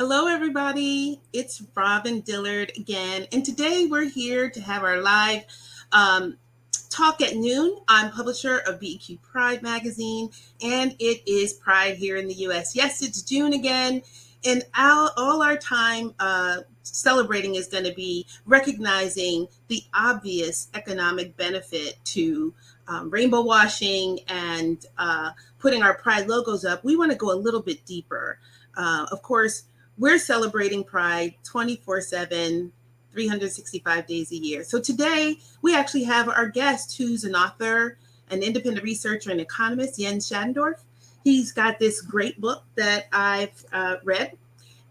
Hello, everybody. It's Robin Dillard again, and today we're here to have our live um, talk at noon. I'm publisher of BEQ Pride magazine, and it is Pride here in the U.S. Yes, it's June again, and all our time celebrating is going to be recognizing the obvious economic benefit to rainbow washing and putting our Pride logos up. We want to go a little bit deeper. Of course, we're celebrating Pride 24/7, 365 days a year. So today we actually have our guest who's an author, an independent researcher, and economist, Jens Schadendorf. He's got this great book that I've read,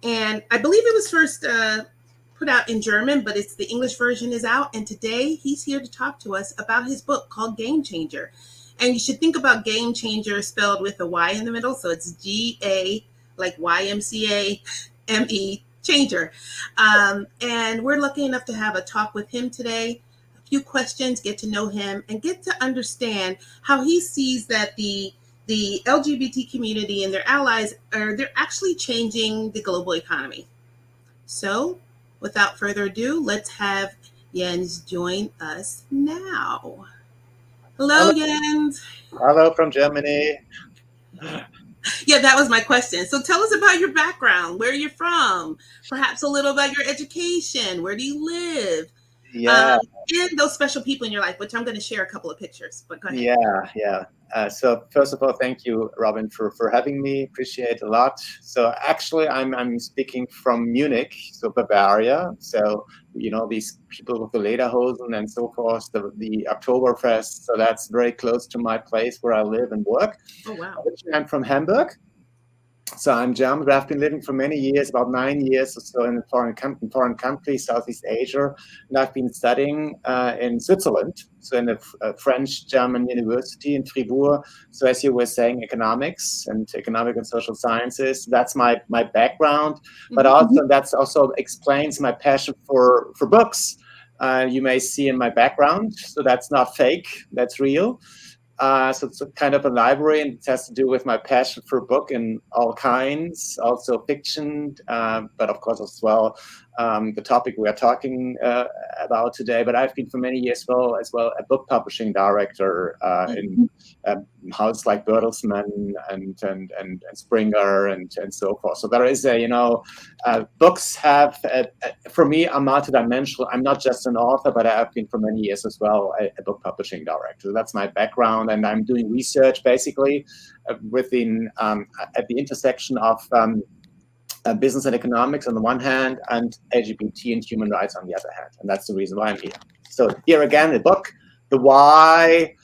and I believe it was first put out in German, but it's the English version is out. And today he's here to talk to us about his book called Game Changer. And you should think about Game Changer spelled with a Y in the middle. So it's GA, like YMCA, ME, Changer. And we're lucky enough to have a talk with him today. A few questions, get to know him, and get to understand how he sees that the LGBT community and their allies they're actually changing the global economy. So, without further ado, let's have Jens join us now. Hello, Hello, Jens. hello from Germany. Yeah, that was my question. So tell us about your background, where you're from, perhaps a little about your education, where do you live, Yeah, and those special people in your life, which I'm going to share a couple of pictures, but go ahead. yeah, yeah. So first of all, thank you, Robin, for having me. Appreciate it a lot. So actually, I'm speaking from Munich, so Bavaria. So these people with the lederhosen and so forth, the Oktoberfest. So that's very close to my place where I live and work. Oh, wow. Originally, I'm from Hamburg. So I'm German, but I've been living for many years, about 9 years or so in a foreign country, Southeast Asia. And I've been studying in Switzerland, so in a French-German university in Fribourg. So as you were saying, economics and economic and social sciences, that's my background. But Mm-hmm. also that's also explains my passion for books. You may see in my background, so that's not fake, that's real. So it's a kind of a library, and it has to do with my passion for book in all kinds, also fiction, but of course as well the topic we are talking about today. But I've been for many years as well a book publishing director in houses like Bertelsmann and Springer and so forth. So there is books have for me are multidimensional. I'm not just an author, but I have been for many years as well a book publishing director. So that's my background, and I'm doing research basically within at the intersection of business and economics on the one hand, and LGBT and human rights on the other hand. And that's the reason why I'm here. So here again, the book, the why,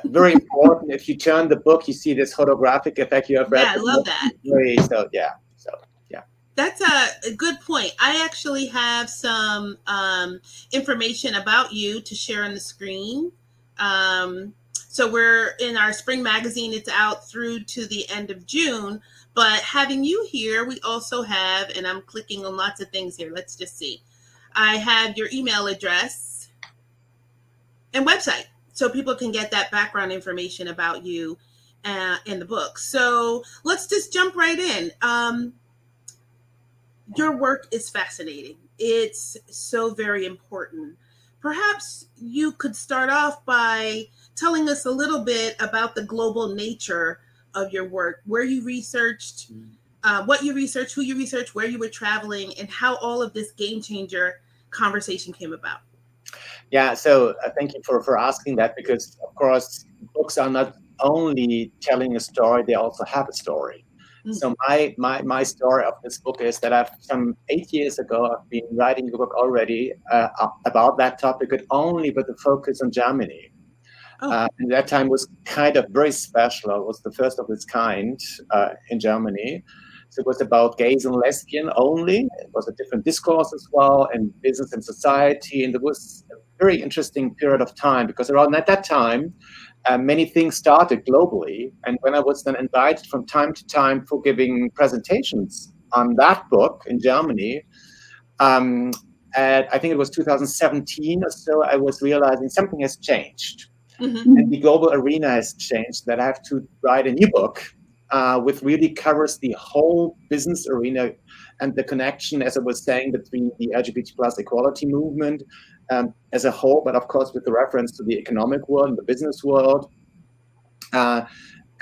very important. If you turn the book, you see this holographic effect. You have read Yeah, I the love book. that. So yeah. So yeah. That's a good point. I actually have some information about you to share on the screen. So we're in our spring magazine. It's out through to the end of June. But having you here, we also have, and I'm clicking on lots of things here. Let's just see. I have your email address and website, so people can get that background information about you in the book. So let's just jump right in. Your work is fascinating. It's so very important. Perhaps you could start off by telling us a little bit about the global nature of your work, where you researched, what you researched, who you researched, where you were traveling, and how all of this game changer conversation came about. Yeah, so thank you for asking that, because of course books are not only telling a story, they also have a story. Mm. So my story of this book is that I've some 8 years ago I've been writing a book already about that topic, but only with the focus on Germany. Oh, And that time was kind of very special. It was the first of its kind in Germany. So it was about gays and lesbian only. It was a different discourse as well, and business and society. And it was a very interesting period of time, because around at that time, many things started globally. And when I was then invited from time to time for giving presentations on that book in Germany, um, I think it was 2017 or so, I was realizing something has changed. mm-hmm. And the global arena has changed, that I have to write a new book which really covers the whole business arena and the connection, as I was saying, between the LGBT plus equality movement as a whole, but of course with the reference to the economic world and the business world. Uh,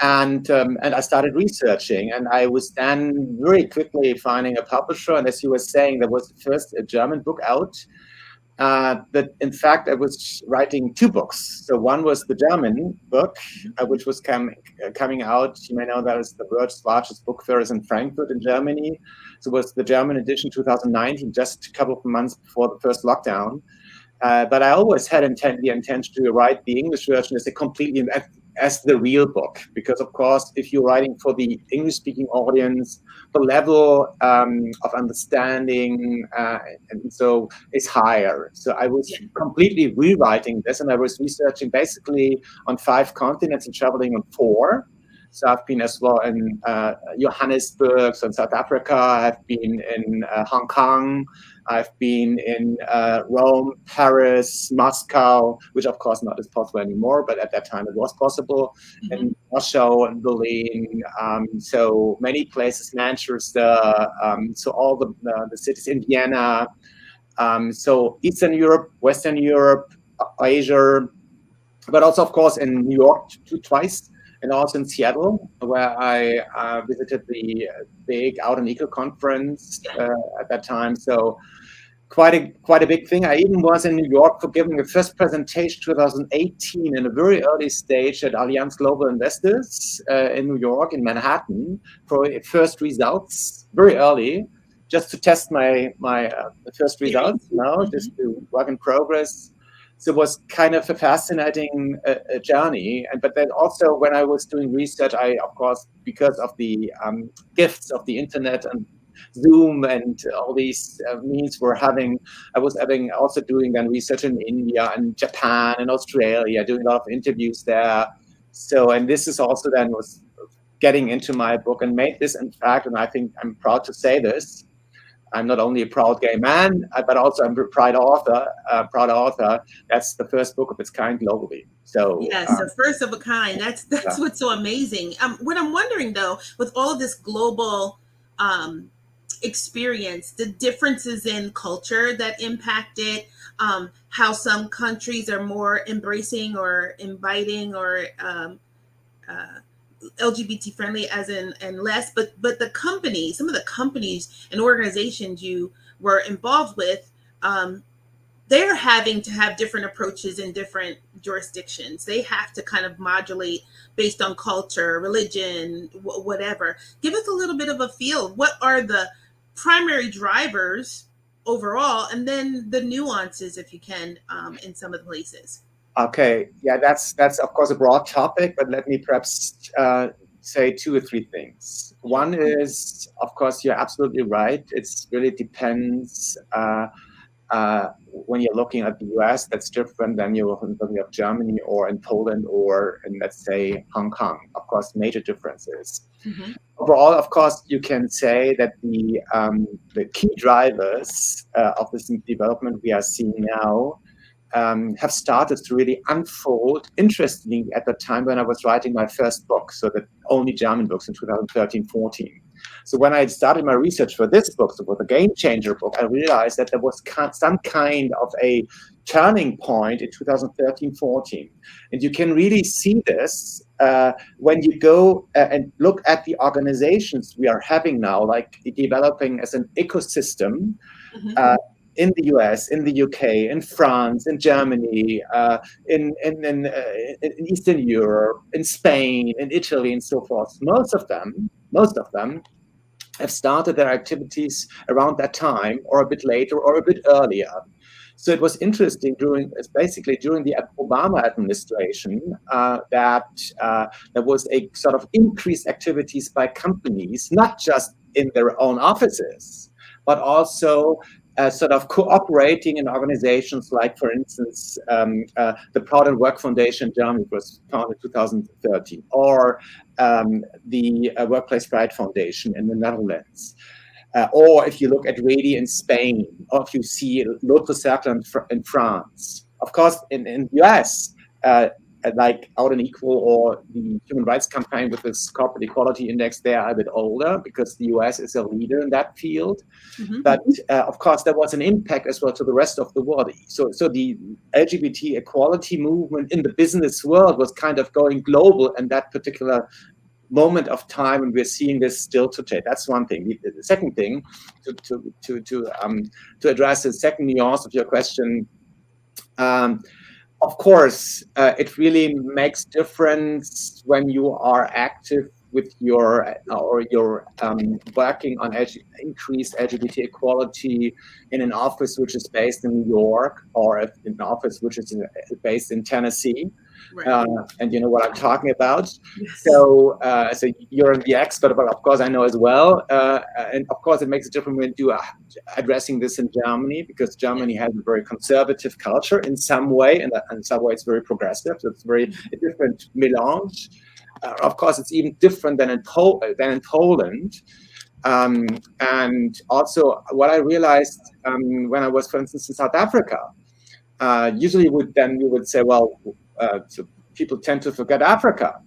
and I started researching, and I was then very quickly finding a publisher. And as you were saying, there was first a German book out. But in fact, I was writing two books. So one was the German book, which was coming out. You may know that is the world's largest book fair is in Frankfurt in Germany. So it was the German edition 2019, just a couple of months before the first lockdown. But I always had the intention to write the English version as a completely as the real book, because of course, if you're writing for the English-speaking audience, the level of understanding and so is higher. So I was completely rewriting this, and I was researching basically on 5 continents and traveling on 4. So I've been as well in Johannesburg, so in South Africa. I've been in Hong Kong. I've been in Rome, Paris, Moscow, which of course not is possible anymore, but at that time it was possible. And Warsaw and Berlin, so many places, Manchester, so all the cities in Vienna, so Eastern Europe, Western Europe, Asia, but also of course in New York twice, and also in Seattle, where I visited the big Out and Eco conference at that time. So quite a big thing. I even was in New York for giving a first presentation 2018 in a very early stage at Allianz Global Investors in New York, in Manhattan, for first results, very early, just to test my first results, just to work in progress. So it was kind of a fascinating journey. But then also when I was doing research, I, of course, because of the gifts of the internet and Zoom and all these means I was also doing then research in India and Japan and Australia, doing a lot of interviews there. So, and this is also then was getting into my book and made this, in fact, and I think I'm proud to say this, I'm not only a proud gay man, but also I'm a proud author. That's the first book of its kind globally. So yes, the first of a kind. That's what's so amazing. What I'm wondering though, with all of this global experience, the differences in culture that impact it, how some countries are more embracing or inviting or LGBT friendly, as in and less, but the companies, some of the companies and organizations you were involved with, they're having to have different approaches in different jurisdictions. They have to kind of modulate based on culture, religion, whatever. Give us a little bit of a feel. What are the primary drivers overall, and then the nuances, if you can, in some of the places? Okay, yeah, that's of course a broad topic, but let me perhaps say 2 or 3 things. One is, of course, you're absolutely right. It really depends. When you're looking at the US, that's different than you're looking at Germany or in Poland or in, let's say, Hong Kong. Of course, major differences. Mm-hmm. Overall, of course, you can say that the key drivers of this development we are seeing now have started to really unfold, interestingly, at the time when I was writing my first book, so the only German books in 2013-14. So when I started my research for this book, so for the Game Changer book, I realized that there was some kind of a turning point in 2013-14. And you can really see this when you go and look at the organizations we are having now, like developing as an ecosystem, Mm-hmm. in the US, in the UK, in France, in Germany, in Eastern Europe, in Spain, in Italy, and so forth. Most of them have started their activities around that time, or a bit later, or a bit earlier. So it was interesting during the Obama administration that there was a sort of increased activities by companies, not just in their own offices, but also sort of cooperating in organizations like, for instance, the Proud and Work Foundation in Germany was founded in 2013, or the Workplace Pride Foundation in the Netherlands. Or if you look at Ready in Spain, or if you see L'Autre Cercle in France. Of course, in the US, like Out and Equal or the Human Rights Campaign with this Corporate Equality Index, they are a bit older because the US is a leader in that field. Mm-hmm. But of course, there was an impact as well to the rest of the world. So the LGBT equality movement in the business world was kind of going global in that particular moment of time, and we're seeing this still today. That's one thing. The second thing, to address the second nuance of your question, of course, it really makes difference when you are active with your or you're working on increased LGBT equality in an office which is based in New York, or in an office which is based in Tennessee. Right. And you know what I'm talking about. Yes. So you're the expert, but of course I know as well. And of course it makes a difference when you are addressing this in Germany, because Germany has a very conservative culture in some way, and in some way it's very progressive. So it's very a different melange. Of course, it's even different than in Poland. And also, what I realized when I was, for instance, in South Africa, usually you would say, well, so people tend to forget Africa.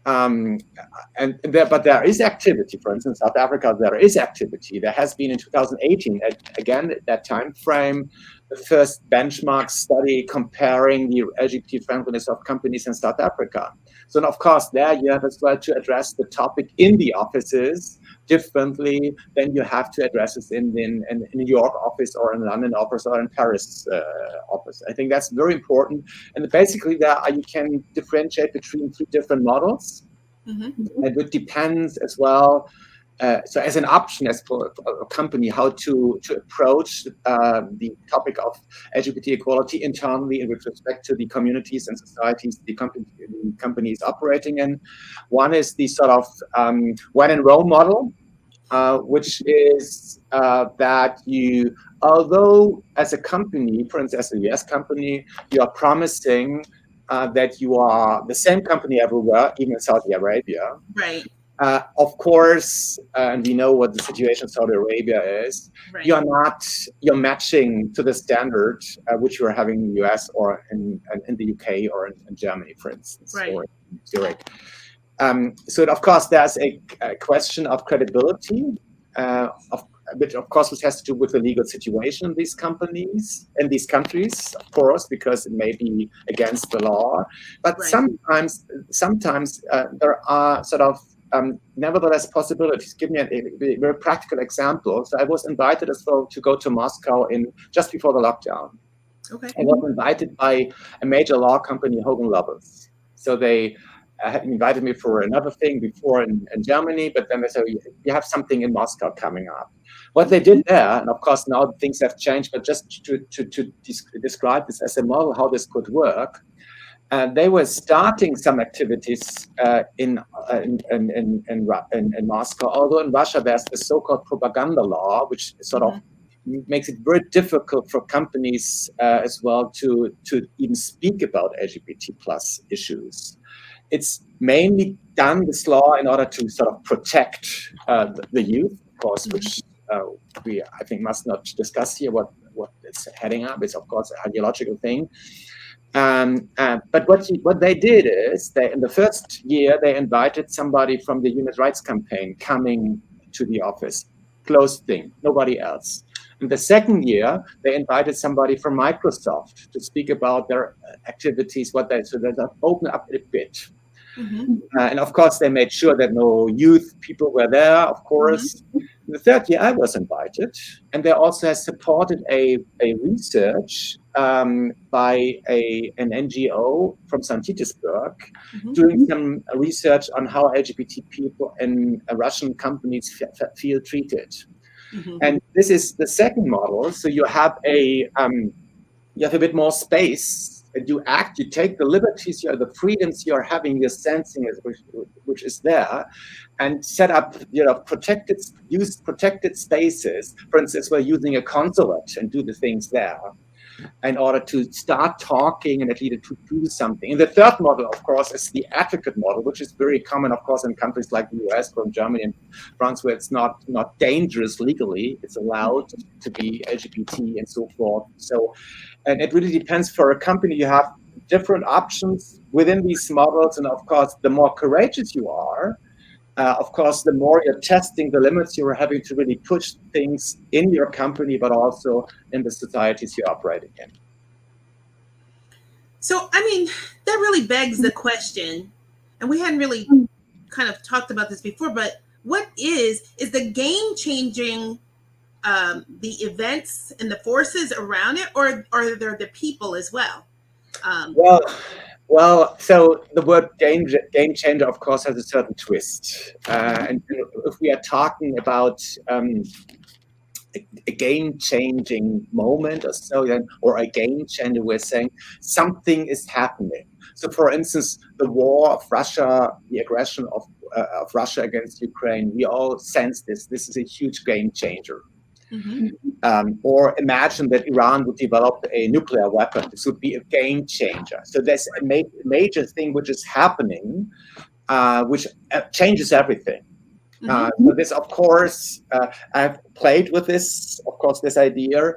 But there is activity. For instance, South Africa, there is activity. There has been in 2018, again, at that time frame, the first benchmark study comparing the LGBT friendliness of companies in South Africa. So, of course, there you have as well to address the topic in the offices differently than you have to address it in New York office or in London office or in Paris office. I think that's very important. And basically, there you can differentiate between two different models. Mm-hmm. And it depends as well. So as an option, as for a company, how to approach the topic of LGBT equality internally and with respect to the communities and societies the company is operating in. One is the sort of when in Rome model, which is that you, although as a company, for instance, as a US company, you are promising that you are the same company everywhere, even in Saudi Arabia. Right. Of course, and we know what the situation in Saudi Arabia is. Right. You're matching to the standard which you are having in the US or in the UK or in Germany, for instance, Right. or in Zurich. So of course, there's a question of credibility, which of course which has to do with the legal situation in these companies, in these countries, of course, because it may be against the law. But Right. sometimes there are sort of nevertheless possibilities. Give me a very practical example. So I was invited as well to go to Moscow just before the lockdown. Okay. I was invited by a major law company, Hogan Lovells. So they had invited me for another thing before in Germany, but then they said, you have something in Moscow coming up. What they did there, and of course now things have changed, but just to describe this as a model, how this could work, they were starting some activities in Moscow, although in Russia there's the so-called propaganda law, which sort of makes it very difficult for companies as well to even speak about LGBT plus issues. It's mainly done, this law, in order to sort of protect the youth, of course, which we, I think, must not discuss here what it's heading up. It's, of course, an ideological thing. But what they did is, in the first year, they invited somebody from the Human Rights Campaign coming to the office. Closed thing, nobody else. In the second year, they invited somebody from Microsoft to speak about their activities, so they open up a bit. Mm-hmm. And of course, they made sure that no youth people were there, of course. Mm-hmm. In the third year, I was invited. And they also have supported a research by an NGO from St. Petersburg, doing some research on how LGBT people in Russian companies feel treated. Mm-hmm. And this is the second model. So you have a bit more space. You take the liberties, the freedoms you're having, you're sensing, which is there, and set up, use protected spaces. For instance, we're using a consulate and do the things there in order to start talking and at least to do something. And the third model, of course, is the advocate model, which is very common, of course, in countries like the US, from Germany and France, where it's not dangerous legally. It's allowed to be LGBT and so forth. So, and it really depends. For a company, you have different options within these models. And of course, the more courageous you are, of course, the more you're testing the limits, you're having to really push things in your company, but also in the societies you're operating in. So, I mean, that really begs the question, and we hadn't really kind of talked about this before, but what is the game changing the events and the forces around it, or are there the people as well? Well, so the word game changer, of course, has a certain twist. And if we are talking about a game-changing moment or so, or a game changer, we're saying something is happening. So, for instance, the war of Russia, the aggression of Russia against Ukraine, we all sense this. This is a huge game changer. Mm-hmm. Or imagine that Iran would develop a nuclear weapon. This would be a game changer. So there's a major thing which is happening, which changes everything. So this, of course, I've played with this, of course, this idea.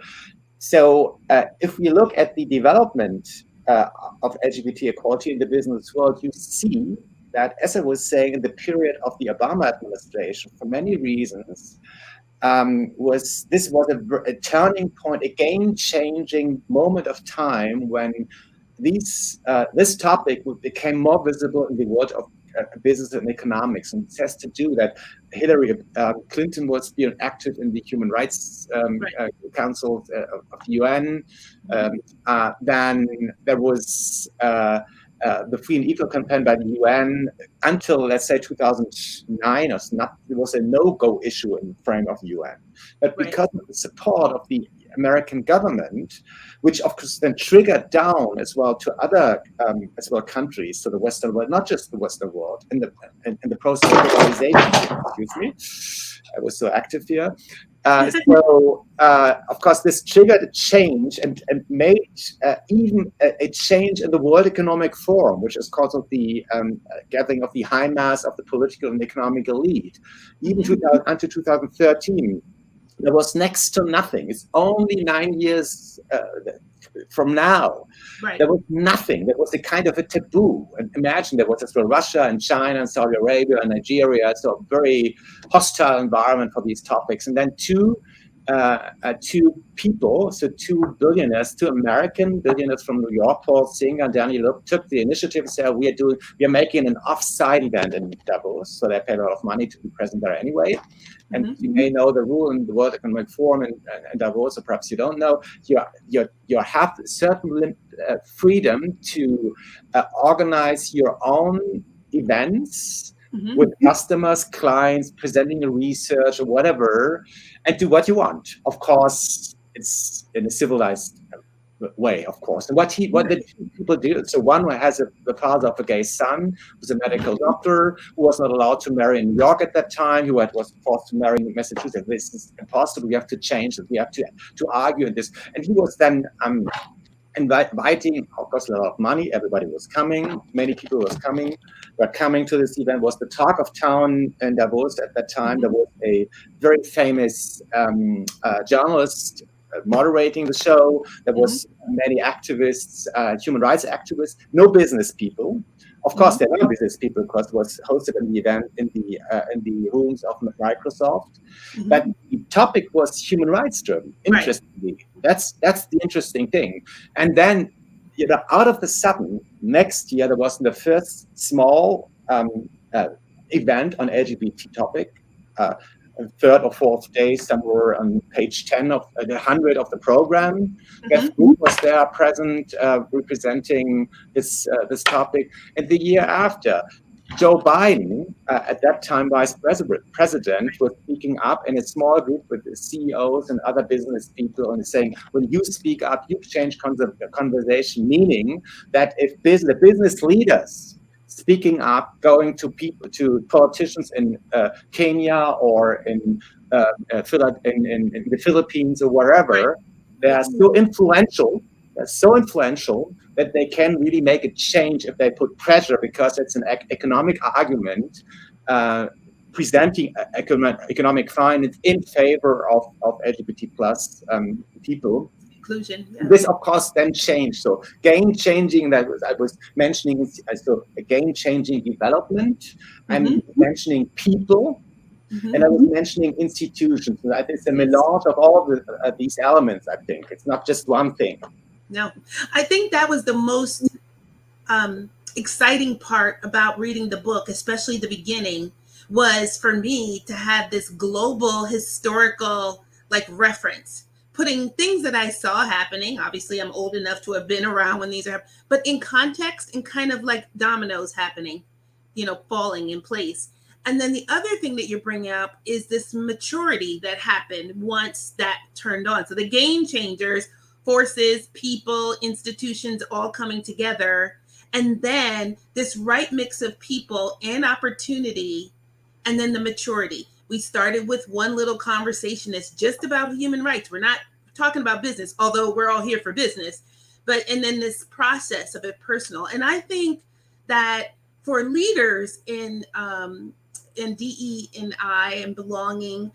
So if we look at the development of LGBT equality in the business world, you see that, as I was saying, in the period of the Obama administration, for many reasons, was a turning point, a game-changing moment of time when this topic became more visible in the world of business and economics. And it has to do that Hillary Clinton was being active in the Human Rights Council of UN. Then there was the Free and Equal campaign by the UN until, let's say, 2009 or not. It was a no-go issue in the frame of the UN. But because of the support of the American government, which of course then triggered down as well to other as well countries, so the Western world, not just the Western world, in the process of globalization. Excuse me, I was so active here. So, of course, this triggered a change and made even a change in the World Economic Forum, which is called the gathering of the high mass of the political and economic elite. Even until 2013, there was next to nothing. It's only 9 years from now. There was nothing. There was a kind of a taboo. And imagine there was as well Russia and China and Saudi Arabia and Nigeria. So a very hostile environment for these topics. And then two people, so two billionaires, two American billionaires from New York, Paul Singer and Danny Look, took the initiative and said, we are making an off-site event in Davos. So they pay a lot of money to be present there anyway. And you may know the rule in the World Economic Forum and Davos, or perhaps you don't know. You have a certain freedom to organize your own events with customers, clients, presenting a research or whatever, and do what you want. Of course, it's in a civilized way, of course. And what did people do? So one has the father of a gay son, who's a medical doctor, who was not allowed to marry in New York at that time, who was forced to marry in Massachusetts. This is impossible. We have to change it. We have to argue in this. And he was then inviting, of course, a lot of money. Everybody was coming. Many people were coming to this event. It was the talk of town in Davos at that time. There was a very famous journalist moderating the show. There was many activists, human rights activists, no business people. Of course, there were business people because it was hosted in the event in the rooms of Microsoft. But the topic was human rights driven. Interestingly, that's the interesting thing. And then, out of the sudden, next year there was the first small event on LGBT topic. Third or fourth day, somewhere on page 10 of the 100 of the program. Beth Group was there present, representing this topic. And the year after, Joe Biden, at that time vice president, was speaking up in a small group with the CEOs and other business people and saying, when you speak up, you change conversation, meaning that if the business leaders speaking up, going to politicians in Kenya or in the Philippines or wherever, they are so influential. They're so influential that they can really make a change if they put pressure, because it's an economic argument presenting economic finance in favor of LGBT plus people. Inclusion. Yeah. This, of course, then changed. So game changing, that was I was mentioning, so a game changing development. I'm Mm-hmm. mentioning people, and Mm-hmm. I was mentioning institutions. So I think it's a Yes. melange of all these elements. I think it's not just one thing. No, I think that was the most exciting part about reading the book, especially the beginning, was for me to have this global historical like reference, putting things that I saw happening. Obviously, I'm old enough to have been around when these are, but in context and kind of like dominoes happening, falling in place. And then the other thing that you bring up is this maturity that happened once that turned on. So the game changers, forces, people, institutions all coming together, and then this right mix of people and opportunity, and then the maturity. We started with one little conversation that's just about human rights. We're not talking about business, although we're all here for business. But and then this process of it personal. And I think that for leaders in DE and I and belonging,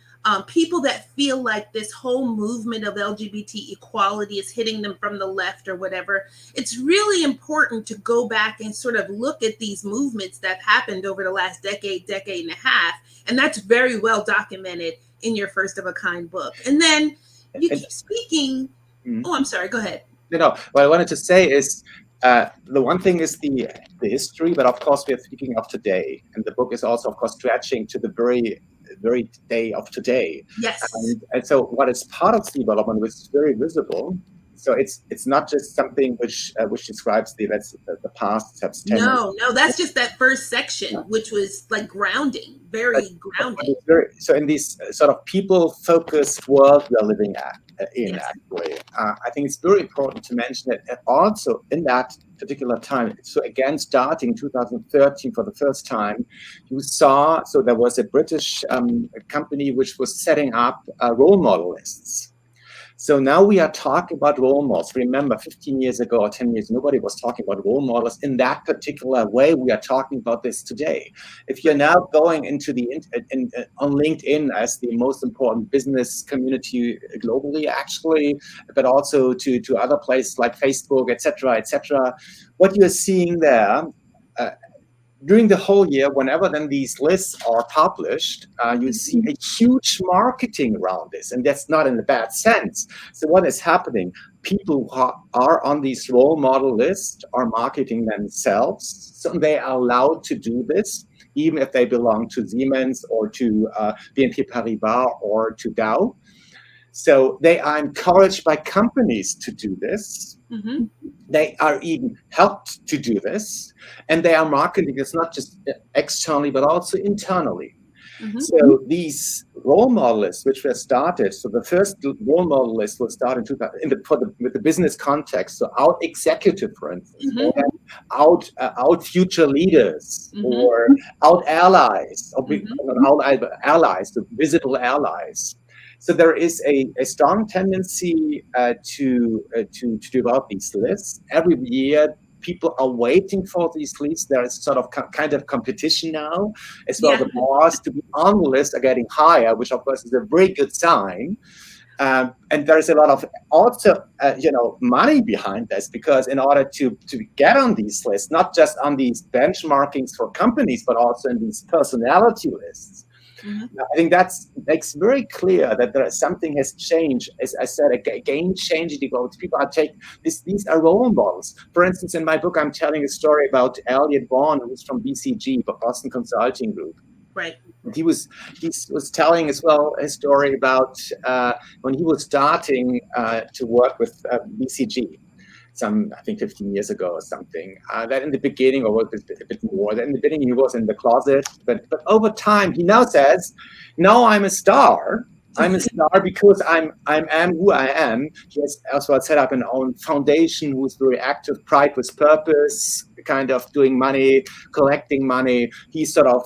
people that feel like this whole movement of LGBT equality is hitting them from the left or whatever, it's really important to go back and sort of look at these movements that happened over the last decade and a half. And that's very well documented in your first of a kind book. And then you And, keep speaking. mm, Oh, I'm sorry. Go ahead. what I wanted to say is the one thing is the history, but of course we are speaking of today, and the book is also, of course, stretching to the very day of today. Yes. And so what is part of the development, which is very visible. So it's not just something which describes the events of the past, perhaps 10 years. No, that's just that first section, which was like grounding, But, very but grounding. it's very, so in this sort of people-focused world we are living in, Yes. actually, I think it's very important to mention that also in that particular time, so again, starting 2013 for the first time, you saw, so there was a British company which was setting up role model lists. So now we are talking about role models. Remember, 15 years ago or 10 years, nobody was talking about role models in that particular way. We are talking about this today. If you're now going into on LinkedIn as the most important business community globally, actually, but also to other places like Facebook, etc., what you're seeing there. Uh, During the whole year, whenever then these lists are published, you see a huge marketing around this, and that's not in a bad sense. So what is happening? People who are on these role model lists are marketing themselves, so they are allowed to do this, even if they belong to Siemens or to BNP Paribas or to Dow. So they are encouraged by companies to do this. Mm-hmm. They are even helped to do this, and they are marketing this not just externally but also internally. Mm-hmm. So these role model lists, which were started, so the first role model list was started in 2000, with the business context. So out executive, for instance, or Mm-hmm. out future leaders, Mm-hmm. or out allies, or Mm-hmm. out allies, the visible allies. So there is a strong tendency to develop these lists every year. People are waiting for these lists. There is sort of kind of competition now as well. Yeah. The bars to be on the list are getting higher, which of course is a very good sign. And there is a lot of also, money behind this, because in order to get on these lists, not just on these benchmarkings for companies, but also in these personality lists, Mm-hmm. I think that makes very clear that something has changed. As I said, a game changing development. People are taking this. These are role models. For instance, in my book, I'm telling a story about Elliot Bourne, who's from BCG, Boston Consulting Group. Right. And he was telling as well a story about when he was starting to work with BCG. I think 15 years ago or something, that in the beginning, or a bit more, that in the beginning he was in the closet, but over time, he now says, now I'm a star. I'm a star because I am who I am. He has also set up an own foundation who's very active, Pride with Purpose, kind of doing money, collecting money. He's sort of,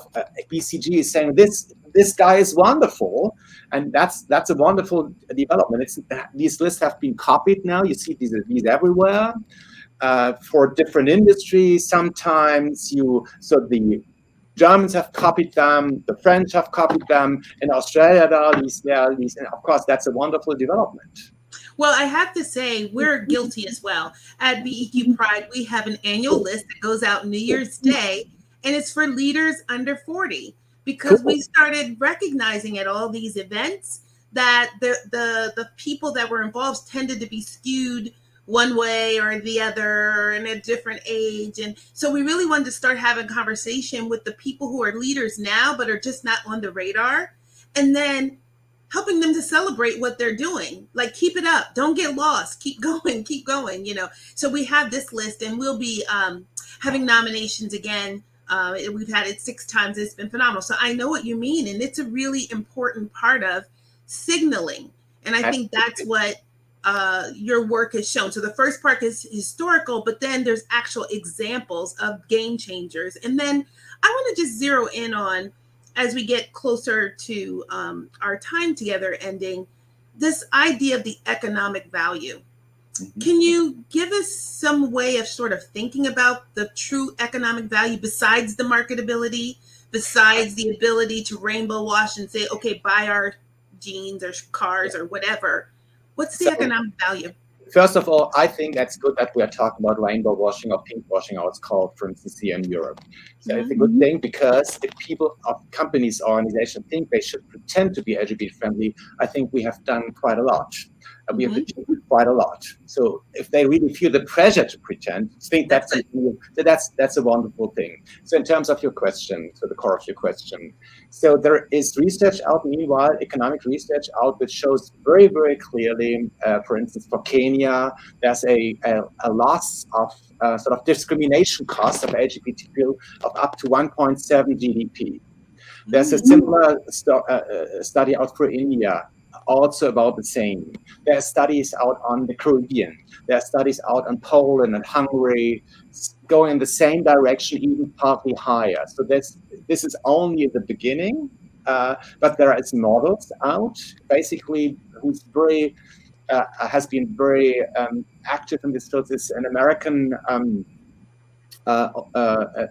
BCG is saying this guy is wonderful, and that's a wonderful development. These lists have been copied now. You see these everywhere for different industries. Sometimes the Germans have copied them, the French have copied them. In Australia, there are these, and of course, that's a wonderful development. Well, I have to say, we're guilty as well. At BEQ Pride, we have an annual list that goes out New Year's Day, and it's for leaders under 40 because we Cool. started recognizing at all these events that the people that were involved tended to be skewed one way or the other and a different age. And so we really wanted to start having conversation with the people who are leaders now but are just not on the radar. And then helping them to celebrate what they're doing. Like, keep it up. Don't get lost. Keep going. Keep going. So we have this list, and we'll be having nominations again. We've had it 6 times. It's been phenomenal. So I know what you mean, and it's a really important part of signaling. And I think that's what your work has shown. So the first part is historical, but then there's actual examples of game changers. And then I want to just zero in on, as we get closer to our time together ending, this idea of the economic value. Can you give us some way of sort of thinking about the true economic value besides the marketability, besides the ability to rainbow wash and say, okay, buy our jeans or cars or whatever? What's the So economic value? first of all, I think that's good that we are talking about rainbow washing or pink washing, how it's called, for instance, here in Europe. So it's a good thing, because if people or companies or organizations think they should pretend to be LGBT friendly, I think we have done quite a lot. We have achieved quite a lot. So if they really feel the pressure to pretend, I think that's a wonderful thing. So in terms of your question, so the core of your question, so there is research out, meanwhile, economic research out, which shows very, very clearly, for instance, for Kenya, there's a loss of sort of discrimination cost of LGBT people of up to 1.7 GDP. There's a similar study out for India, also about the same. There are studies out on the Caribbean. There are studies out on Poland and Hungary, going in the same direction, even partly higher. So this is only the beginning, but there is models out, basically, who's very has been very active in this field. Is an American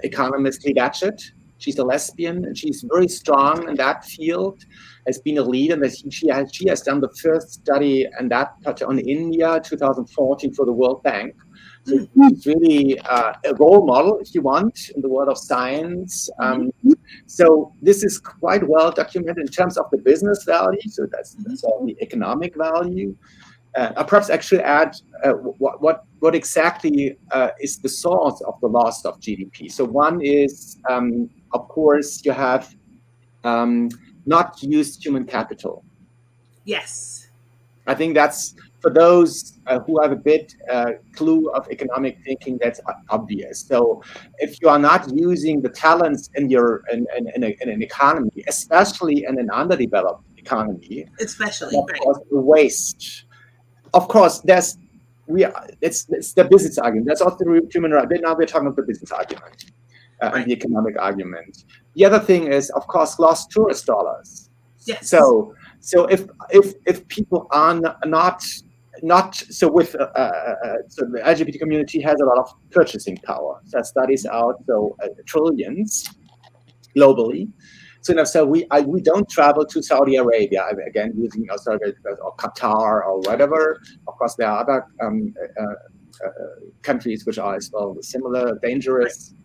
economist, Lee Gatchett. She's a lesbian, and she's very strong in that field, has been a leader, and she has done the first study on that on India, 2014, for the World Bank. So she's really a role model, if you want, in the world of science. So this is quite well documented in terms of the business value. So that's all the economic value. I'll perhaps actually add what exactly is the source of the loss of GDP. So one is, of course, you have not used human capital. Yes. I think that's, for those who have a bit clue of economic thinking, that's obvious. So if you are not using the talents in an economy, especially in an underdeveloped economy, Especially, of right. course, the waste. Of course, it's the business argument. That's also the human right. Now we're talking about the business argument and the economic argument. The other thing is, of course, lost tourist dollars. Yes. So if people are not so with so the LGBT community has a lot of purchasing power. That studies out trillions globally. So we don't travel to Saudi Arabia, again, using Saudi Arabia or Qatar or whatever. Of course, there are other countries which are as well similar, dangerous,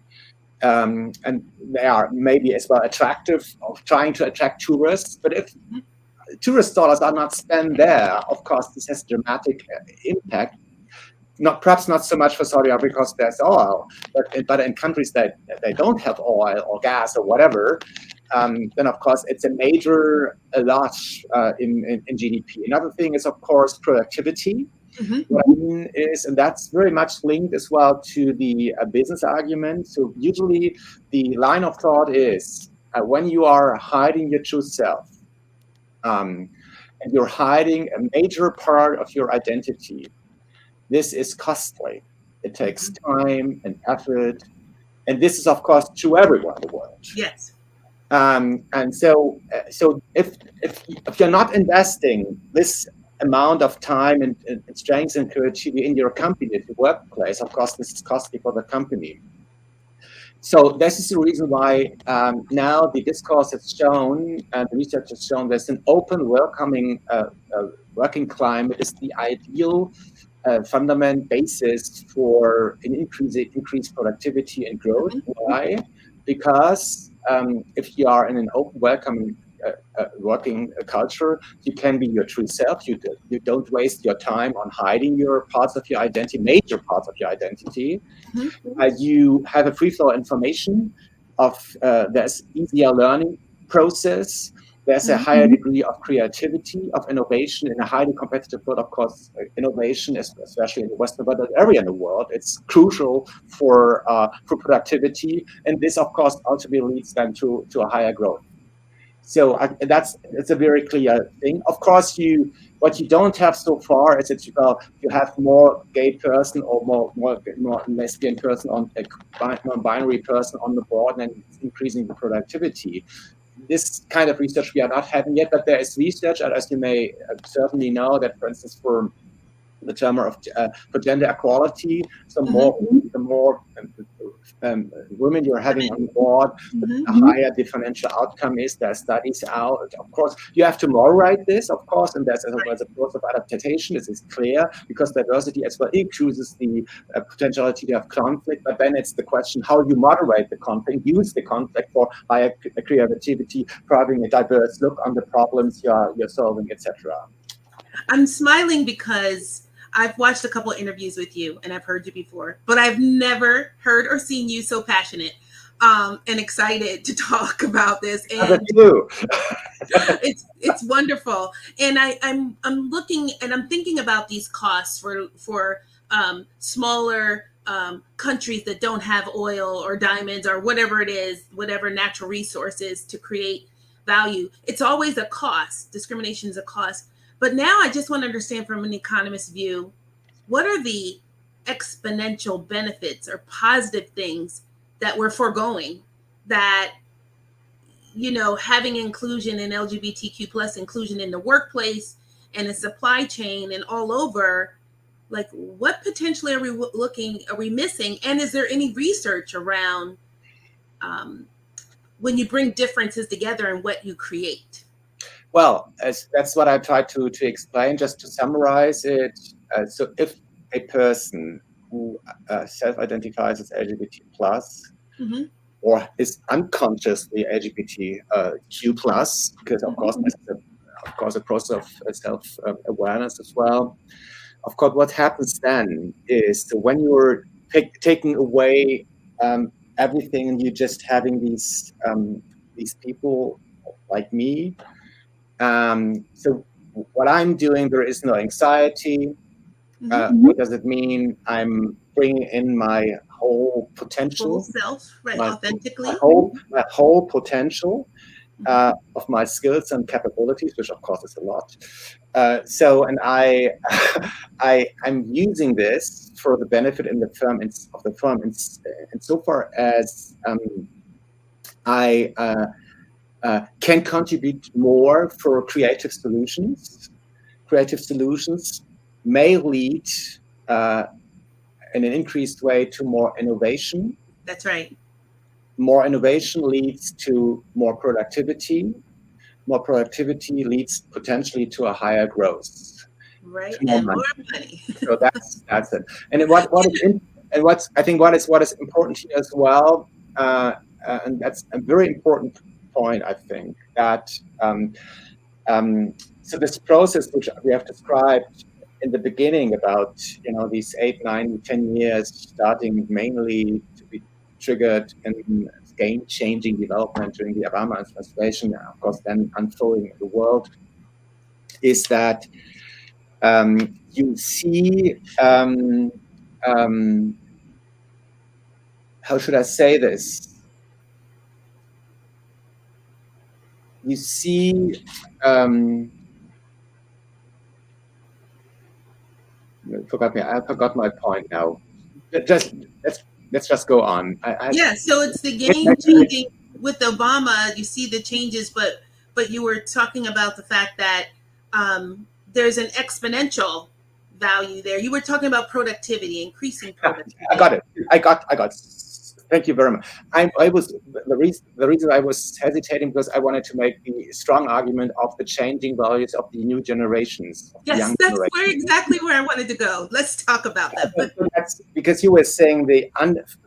and they are maybe as well attractive, of trying to attract tourists. But if tourist dollars are not spent there, of course, this has dramatic impact. Perhaps not so much for Saudi Arabia because there's oil, but in countries that they don't have oil or gas or whatever, then of course it's a major loss in GDP. Another thing is, of course, productivity. What I mean is, and that's very much linked as well to the business argument. So usually the line of thought is when you are hiding your true self, and you're hiding a major part of your identity, this is costly. It takes time and effort. And this is, of course, to everyone in the world. Yes. And so if you're not investing this amount of time and strength and creativity in your company, at your workplace, of course, this is costly for the company. So this is the reason why now the discourse has shown, and the research has shown, there's an open, welcoming working climate is the ideal fundament basis for an increased productivity and growth. Mhm. Why? Because if you are in an open, welcoming working culture, you can be your true self. You don't waste your time on hiding your parts of your identity, major parts of your identity. Mhm. You have a free flow information of there's easier learning process. There's a Mhm. higher degree of creativity, of innovation in a highly competitive world. Of course, innovation, especially in the Western world, area in the world, it's crucial for productivity, and this, of course, ultimately leads then to a higher growth. So that's a very clear thing. Of course, what you don't have so far is that you have more gay person or more lesbian person on a non-binary person on the board, and it's increasing the productivity. This kind of research we are not having yet, but there is research, as you may certainly know, that, for instance, the term of for gender equality. So Mhm. the more women you're having on board, the Mhm. higher the financial outcome is. There are studies out. Of course, you have to moderate this, of course, and there's a process of adaptation. This is clear because diversity as well increases the potentiality of conflict. But then it's the question how you moderate the conflict, use the conflict for higher creativity, for having a diverse look on the problems you're solving, etc. I'm smiling because I've watched a couple of interviews with you and I've heard you before, but I've never heard or seen you so passionate and excited to talk about this. How about And you? it's wonderful. And I'm looking and I'm thinking about these costs for smaller countries that don't have oil or diamonds or whatever it is, whatever natural resources to create value. It's always a cost. Discrimination is a cost. But now I just want to understand from an economist's view, what are the exponential benefits or positive things that we're foregoing that having inclusion in LGBTQ plus inclusion in the workplace and the supply chain and all over, like what potentially are we missing? And is there any research around um, when you bring differences together and what you create? Well, that's what I tried to explain. Just to summarize it, so if a person who self-identifies as LGBT plus Mm-hmm. or is unconsciously LGBTQ plus, because of course Mm-hmm. this is of course a process of self-awareness as well. Of course, what happens then is when you're taking away everything and you just having these people like me. So what I'm doing, there is no anxiety. Mm-hmm. What does it mean? I'm bringing in my whole Full potential, self, right? my Authentically. my whole potential Mm-hmm. of my skills and capabilities, which of course is a lot. And I'm using this for the benefit in the firm of the firm, and so far as I can contribute more for creative solutions. Creative solutions may lead uh, in an increased way to more innovation. That's right. More innovation leads to more productivity. More productivity leads potentially to a higher growth, to Right. more And money. more money. So that's it. And what is in, and what's I think what is important here as well, and that's a very important point. I think that um, so this process which we have described in the beginning about these 8, 9, 10 years starting mainly to be triggered in game-changing development during the Obama administration, of course, then unfolding in the world, is that you see um, how should I say this? You see I forgot my point now. Just let's just go on. Yeah, so it's the Get game back to it. changing with Obama. You see the changes, but you were talking about the fact that there's an exponential value there. You were talking about productivity, increasing I got productivity. it. I got Thank you very much. I was the reason I was hesitating because I wanted to make the strong argument of the changing values of the new generations, of the Yes, young that's where generation. exactly where I wanted to go. Let's talk about that. But So that's because you were saying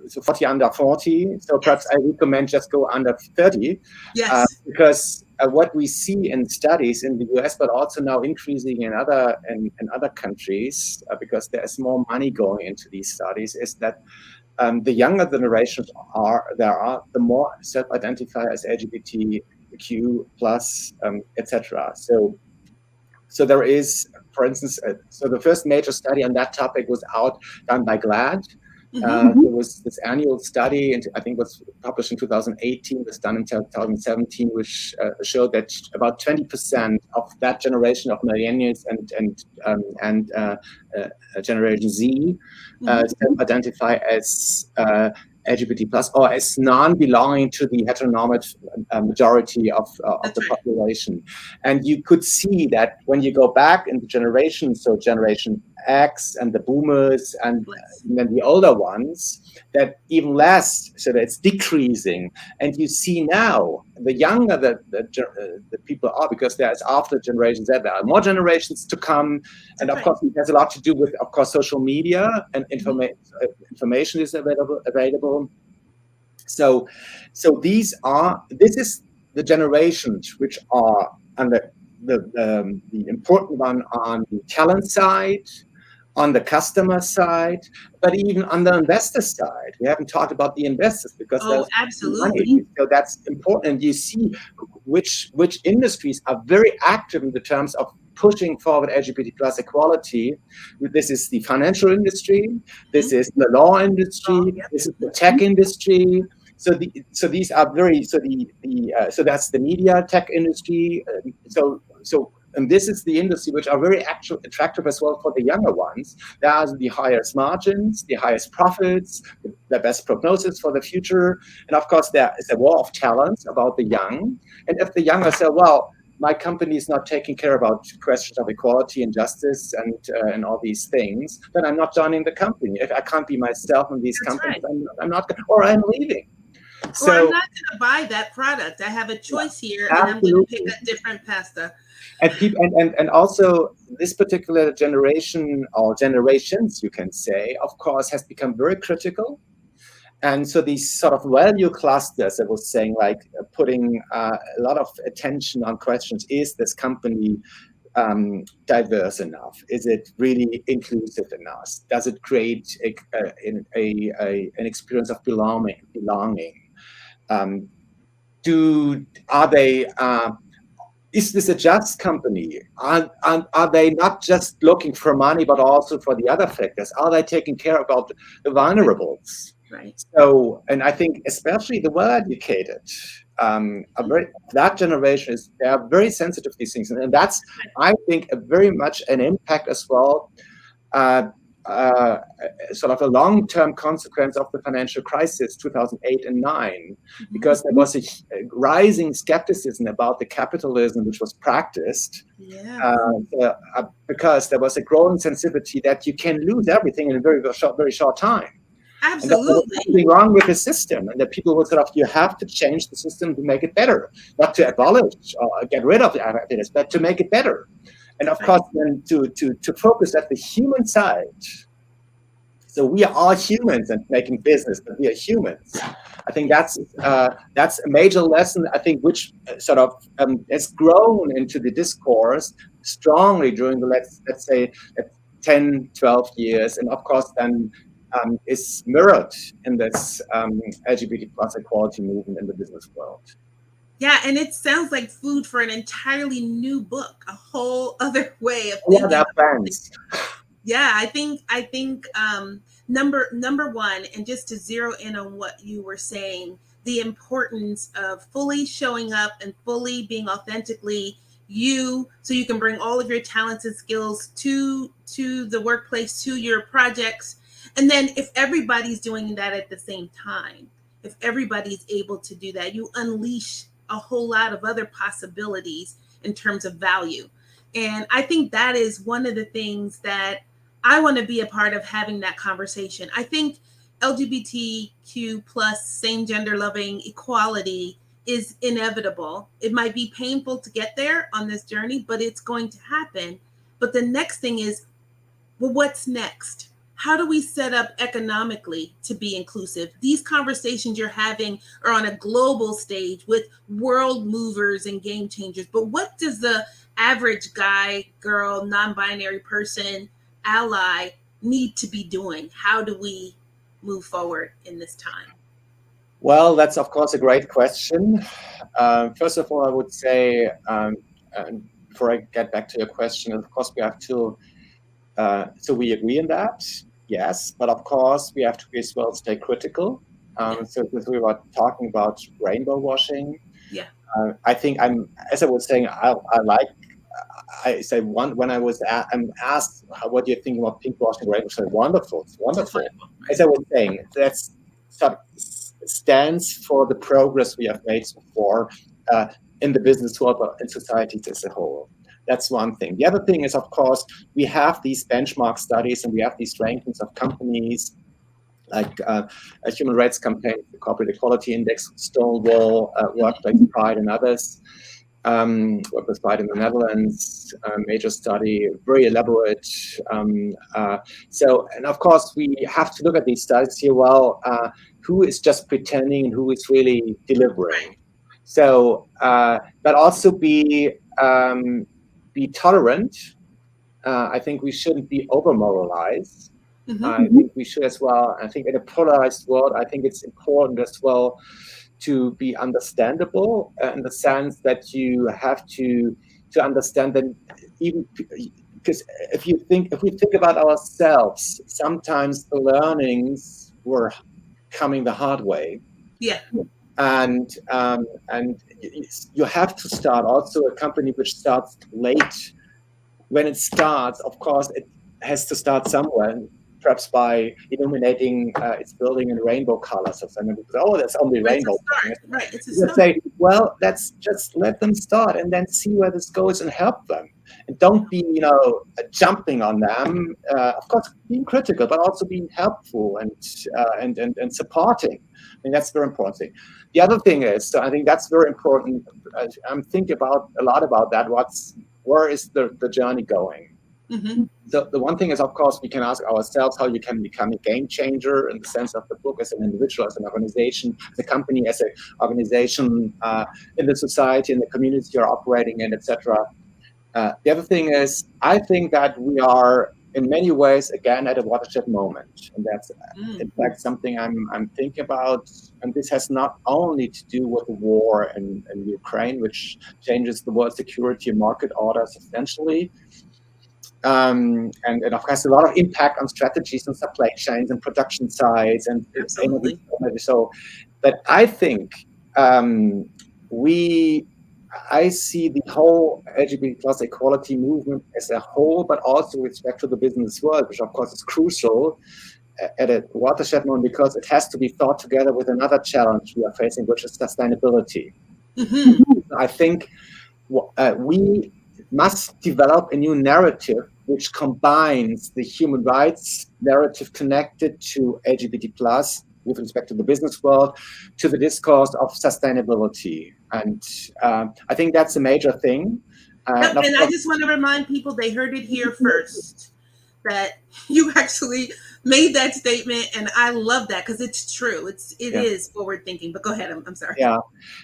so 40 under 40. So perhaps yes, I recommend just go under 30, yes, because what we see in studies in the US, but also now increasing in other countries, because there is more money going into these studies, is that the younger generations the more self-identify as LGBTQ plus, etc. So there is, for instance, so the first major study on that topic was done by GLAD. There was this annual study, and I think it was published in 2018, was done in 2017, which showed that about 20% of that generation of millennials and Generation Z hmm self-identify as LGBT plus or as non-belonging to the heteronormative majority of that's the right. population. And you could see that when you go back in the generations, so Generation X and the boomers Yes, and then the older ones, that even less, so that it's decreasing. And you see now the younger the people are, because there's after Generation Z, there are more generations to come. And that's of right. course, it has a lot to do with, of course, social media and hmm information is available. So, this is the generations which are under the important one on the talent side, on the customer side, but even on the investor side. We haven't talked about the investors because Oh, there's money. absolutely. So that's important. You see which industries are very active in the terms of pushing forward LGBT plus equality. This is the financial industry, this hmm is the law Oh, industry, yep. this is the tech industry. So these are very so that's the media tech industry. And this is the industry which are very attractive as well for the younger ones. There are the highest margins, the highest profits, the best prognosis for the future. And of course, there is a war of talents about the young. And if the younger say, well, my company is not taking care about questions of equality and justice and all these things, then I'm not joining the company. If I can't be myself in these That's companies, right. I'm not, or I'm leaving. Or I'm So, not going to buy that product. I have a choice here, and I'm going to pick absolutely. a different pasta. And people and also this particular generation or generations, you can say, of course, has become very critical. And so these sort of value clusters, I was saying, like putting a lot of attention on questions: is this company diverse enough? Is it really inclusive enough? Does it create an experience of belonging? Um, are they is this a just company? Are they not just looking for money, but also for the other factors? Are they taking care about the vulnerables? Right. So, and I think especially the well-educated, that generation they are very sensitive to these things, and that's, I think, a very much an impact as well, uh, uh, sort of a long-term consequence of the financial crisis 2008 and 9, hmm because there was a rising skepticism about the capitalism which was practiced, Yeah, because there was a growing sensitivity that you can lose everything in a very short time, and that there was absolutely. something wrong with the system, and that people would sort of, you have to change the system to make it better, not to abolish or get rid of it, but to make it better. And of Right. course, then to focus at the human side. So we are all humans and making business, but we are humans. I think Yes. that's a major lesson. I think which sort of has grown into the discourse strongly during the let's say 10, 12 years, and of course then is mirrored in this LGBT plus equality movement in the business world. Yeah, and it sounds like food for an entirely new book, a whole other way of Yeah, there thinking. are plans. Yeah, I think number one, and just to zero in on what you were saying, the importance of fully showing up and fully being authentically you, so you can bring all of your talents and skills to the workplace, to your projects. And then if everybody's doing that at the same time, if everybody's able to do that, you unleash a whole lot of other possibilities in terms of value. And I think that is one of the things that I want to be a part of, having that conversation. I think LGBTQ plus same gender loving equality is inevitable. It might be painful to get there on this journey, but it's going to happen. But the next thing is, well, what's next? How do we set up economically to be inclusive? These conversations you're having are on a global stage with world movers and game changers. But what does the average guy, girl, non binary person, ally need to be doing? How do we move forward in this time? Well, that's of course a great question. First of all, I would say, before I get back to your question, of course we have to. So we agree on that, yes, but of course we have to as well stay critical. So because we were talking about rainbow washing, Yeah. I think as I was saying, I say when I'm asked, what do you think about pink washing rainbow? I say wonderful, it's wonderful. Wonderful, right? As I was saying, that's sort of stands for the progress we have made so far in the business world, but in societies as a whole. That's one thing. The other thing is, of course, we have these benchmark studies and we have these rankings of companies like a Human Rights Campaign, the Corporate Equality Index, Stonewall, Workplace Pride, and others. Workplace Pride in the Netherlands, major study, very elaborate. And of course, we have to look at these studies here. Well, who is just pretending and who is really delivering? So, but also be tolerant. I think we shouldn't be over moralized. I think we should as well. I think in a polarized world, I think it's important as well to be understandable in the sense that you have to understand that even because if we think about ourselves, sometimes the learnings were coming the hard way. Yeah. And you have to start also a company which starts late. When it starts, of course, it has to start somewhere, perhaps by illuminating its building in rainbow colors or something. Oh, that's only rainbow. Right, it's a start. Say, well, let's just let them start and then see where this goes and help them. And don't be, jumping on them. Of course, being critical, but also being helpful and supporting. I mean, that's very important thing. The other thing is, so I think that's very important. I'm thinking a lot about that. Where is the journey going? So the one thing is, of course, we can ask ourselves how you can become a game changer in the sense of the book as an individual, as an organization, as a company, as an organization in the society, in the community you're operating in, etc. The other thing is, I think that we are in many ways again at a watershed moment, and that's in fact something I'm thinking about. And this has not only to do with the war in Ukraine, which changes the world security and market order substantially. And it has a lot of impact on strategies and supply chains and production sides and absolutely. So, but I think I see the whole LGBT plus equality movement as a whole, but also with respect to the business world, which of course is crucial at a watershed moment because it has to be thought together with another challenge we are facing, which is sustainability. I think we must develop a new narrative which combines the human rights narrative connected to LGBT plus with respect to the business world, to the discourse of sustainability. And I think that's a major thing. And I just want to remind people they heard it here first, that you actually made that statement, and I love that because it's true. It is forward thinking. But go ahead. I'm sorry. Yeah.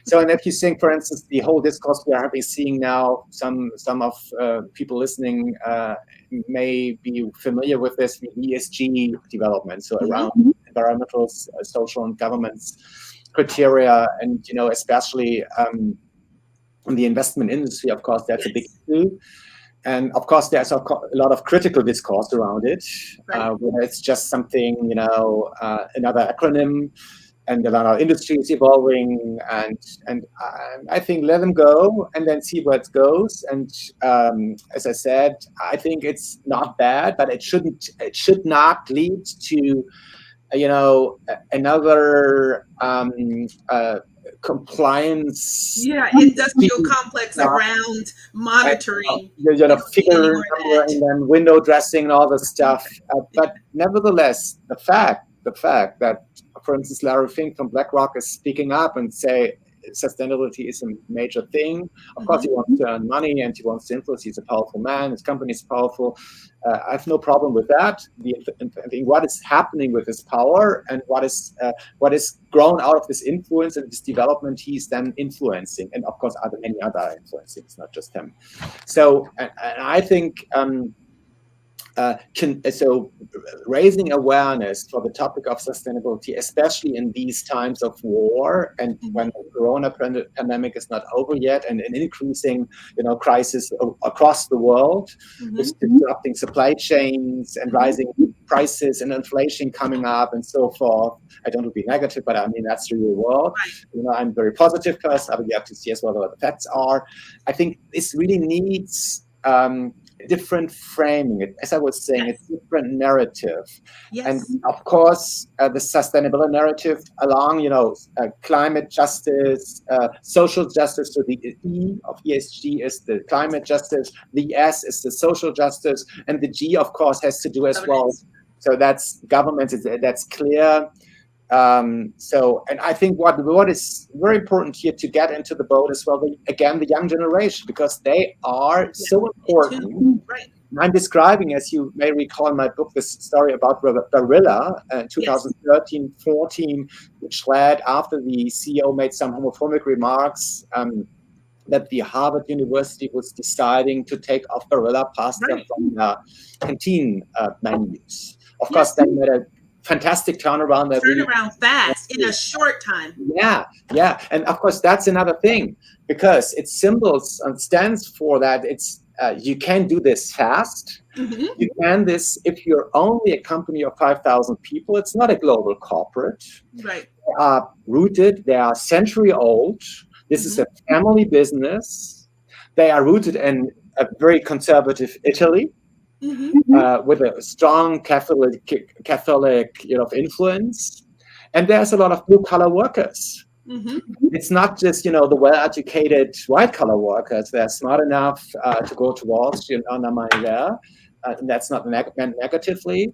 So, and if you think, for instance, the whole discourse we are seeing now, some of people listening may be familiar with this, the ESG development. So around environmental, social, and governance criteria, and especially in the investment industry, of course, that's a big issue. And of course, there's a lot of critical discourse around it, where it's just something, another acronym, and our industry is evolving. And I think let them go and then see where it goes. And as I said, I think it's not bad, but it should not lead to, another compliance industrial complex around monitoring figure number and then window dressing and all this stuff, but nevertheless the fact the fact that, for instance, Larry Fink from BlackRock is speaking up and say sustainability is a major thing. Of course, he wants to earn money and he wants to influence. He's a powerful man. His company is powerful. I have no problem with that. I think what is happening with his power and what is grown out of this influence and this development, he's then influencing, and of course, many other influencing. It's not just him. So, and I think. So raising awareness for the topic of sustainability, especially in these times of war and when the corona pandemic is not over yet, and an increasing, crisis across the world, with disrupting supply chains and rising prices and inflation coming up and so forth. I don't want to be negative, but I mean that's the real world. I'm a very positive person. I mean, you have to see as well what the facts are. I think this really needs different framing, as I was saying, a different narrative. And of course, the sustainable narrative along, climate justice, social justice. So the E of ESG is the climate justice, the S is the social justice, and the G, of course, has to do as well. So that's government, that's clear. And I think what is very important here to get into the boat as well, again, the young generation, because they are so important. Right. I'm describing, as you may recall in my book, this story about Barilla in 2013-14, which led after the CEO made some homophobic remarks, that the Harvard University was deciding to take off Barilla pasta from canteen menus. Of course, they made a fantastic turnaround. Fast in a short time. Yeah. And of course, that's another thing, because it symbols and stands for that it's you can do this fast. You can this if you're only a company of 5,000 people. It's not a global corporate. Right. They are rooted. They are century old. This is a family business. They are rooted in a very conservative Italy. With a strong Catholic influence, and there's a lot of blue-collar workers. It's not just the well-educated white-collar workers. They're smart enough to go to Wall Street and earn their money there. And that's not meant negatively.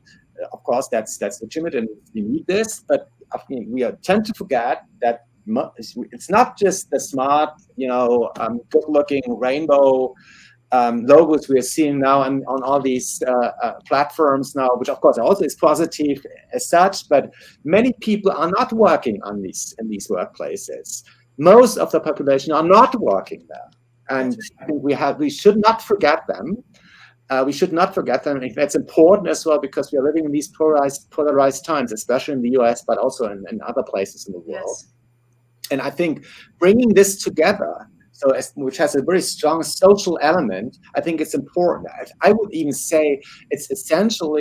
Of course, that's legitimate, and we need this. But I mean, we tend to forget that it's not just the smart, good-looking rainbow logos we are seeing now on all these platforms now, which of course also is positive as such, but many people are not working in these workplaces. Most of the population are not working there, and I think we should not forget them. We should not forget them. I think that's important as well, because we are living in these polarized times, especially in the US, but also in other places in the world. And I think bringing this together, which has a very strong social element, I think it's important. I would even say it's essential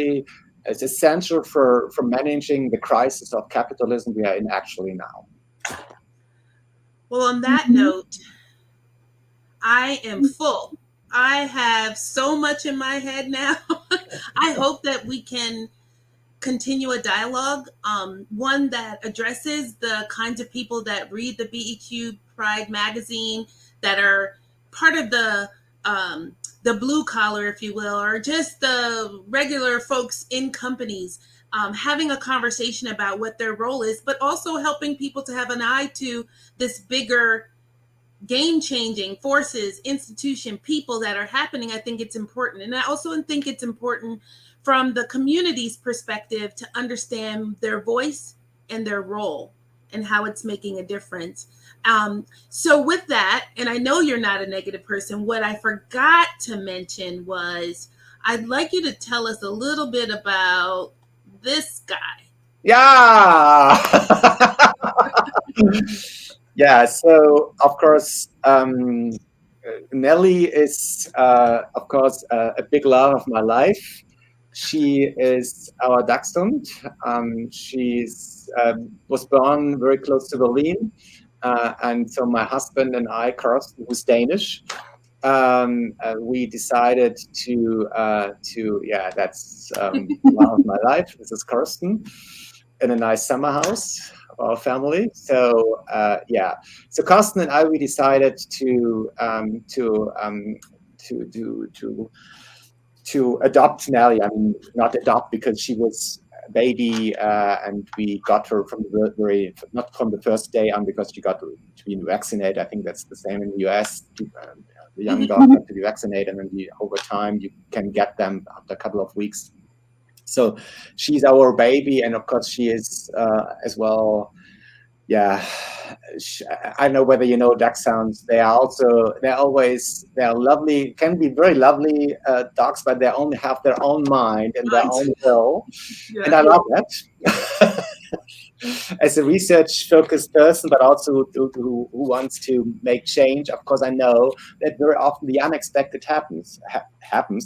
for managing the crisis of capitalism we are in actually now. Well, on that note, I am full. I have so much in my head now. I hope that we can continue a dialogue, one that addresses the kinds of people that read the BEQ Pride magazine, that are part of the blue collar, if you will, or just the regular folks in companies, having a conversation about what their role is, but also helping people to have an eye to this bigger game-changing forces, institution, people that are happening. I think it's important. And I also think it's important from the community's perspective to understand their voice and their role and how it's making a difference. So with that, and I know you're not a negative person, what I forgot to mention was I'd like you to tell us a little bit about this guy. Yeah. Yeah, so of course, Nelly is, of course, a big love of my life. She is our Dachshund. She's was born very close to Berlin, and so my husband and I, Karsten, who's Danish, we decided to that's love of my life. This is Karsten, in a nice summer house of our family. So so Karsten and I, we decided to adopt Nelly. I mean, not adopt because she was baby, and we got her from the very, not from the first day on, because she got to be vaccinated. I think that's the same in the US. The young dogs have to be vaccinated, and then over time you can get them after a couple of weeks. So she's our baby, and of course she is as well. Yeah, I don't know whether you know dachshunds. They are also, they are lovely, can be very lovely dogs, but they only have their own mind and their own will, and Yeah. I love that. As a research-focused person, but also who wants to make change, of course, I know that very often the unexpected happens,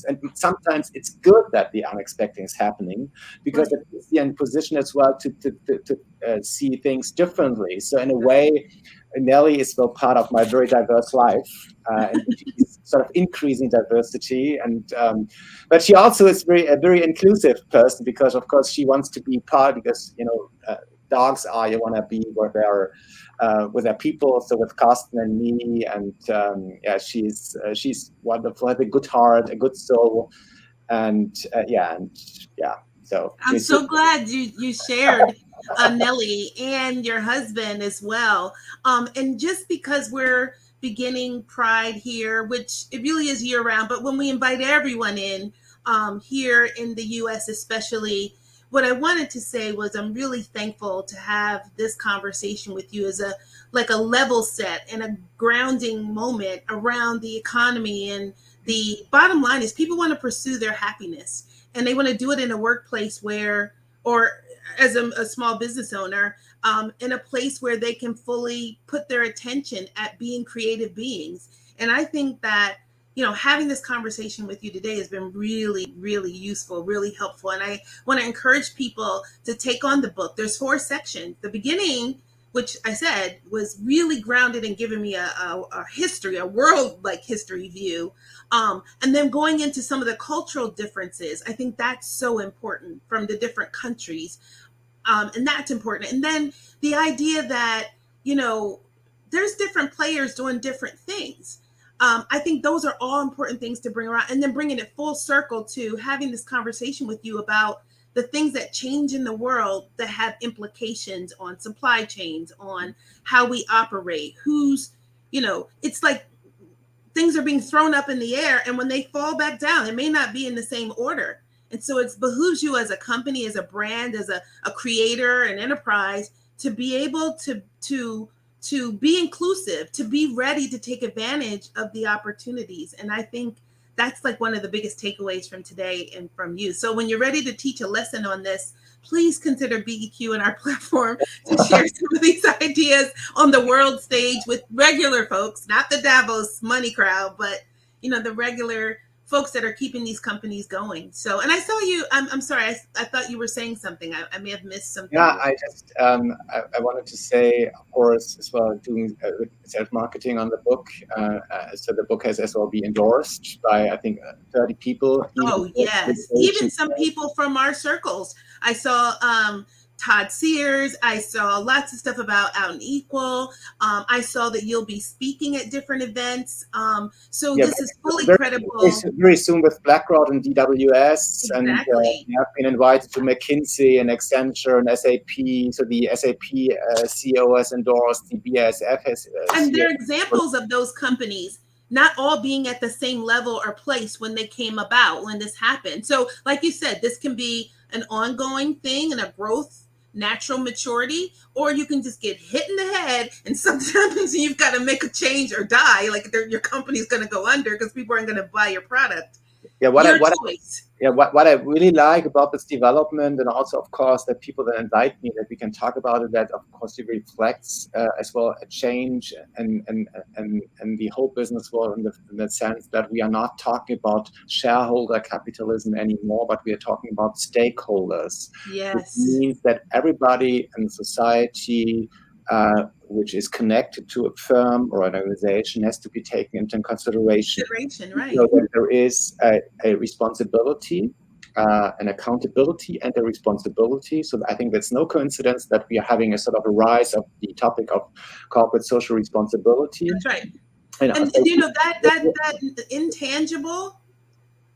and sometimes it's good that the unexpected is happening, because it puts you in position as well to see things differently. So in a way, Nelly is still part of my very diverse life, and she's sort of increasing diversity. And but she also is a very inclusive person, because of course she wants to be part, because dogs are, you want to be with their people, so with Carsten and me, and yeah, she's wonderful, has a good heart, a good soul, and yeah, so I'm she's so glad you shared Nellie and your husband as well. And just because we're beginning Pride here, which it really is year round, but when we invite everyone in here in the U.S. especially, what I wanted to say was I'm really thankful to have this conversation with you as a level set and a grounding moment around the economy. And the bottom line is people want to pursue their happiness, and they want to do it in a workplace where, or as a small business owner, in a place where they can fully put their attention at being creative beings. And I think that, having this conversation with you today has been really, really useful, really helpful. And I want to encourage people to take on the book. There's 4 sections. The beginning, which I said was really grounded and giving me a history, a world like history view. And then going into some of the cultural differences, I think that's so important from the different countries. And that's important. And then the idea that, there's different players doing different things. I think those are all important things to bring around, and then bringing it full circle to having this conversation with you about the things that change in the world that have implications on supply chains, on how we operate, it's like things are being thrown up in the air, and when they fall back down, it may not be in the same order. And so it behooves you as a company, as a brand, as a creator, an enterprise, to be able to be inclusive, to be ready to take advantage of the opportunities. And I think that's like one of the biggest takeaways from today and from you. So when you're ready to teach a lesson on this, please consider BEQ and our platform to share some of these ideas on the world stage with regular folks, not the Davos money crowd, but the regular folks that are keeping these companies going. So, and I saw you. I'm sorry. I thought you were saying something. I may have missed something. Yeah, I just I wanted to say, of course, as well, doing self-marketing on the book. So the book has as well been endorsed by, I think, 30 people. Oh yes, even some people from our circles. I saw Todd Sears. I saw lots of stuff about Out and Equal. I saw that you'll be speaking at different events. So Yeah, this is fully very, credible. very soon with BlackRock and DWS, and Exactly. we have been invited to McKinsey and Accenture and SAP. So the SAP CEO has endorsed, the BASF has. And CEO. they're examples of those companies not all being at the same level or place when they came about, when this happened. So, like you said, this can be an ongoing thing and a growth, natural maturity, or you can just get hit in the head and sometimes you've got to make a change or die. Like your company's going to go under because people aren't going to buy your product. Yeah, Your choice. what I really like about this development, and also, of course, that people that invite me, that we can talk about it, that, of course, it reflects as well a change and the whole business world in the sense that we are not talking about shareholder capitalism anymore, but we are talking about stakeholders. Which Yes. means that everybody in society which is connected to a firm or an organization has to be taken into consideration. Right. So that there is a responsibility, an accountability, and a responsibility. So I think that's no coincidence that we are having a sort of a rise of the topic of corporate social responsibility. That's right. And And that intangible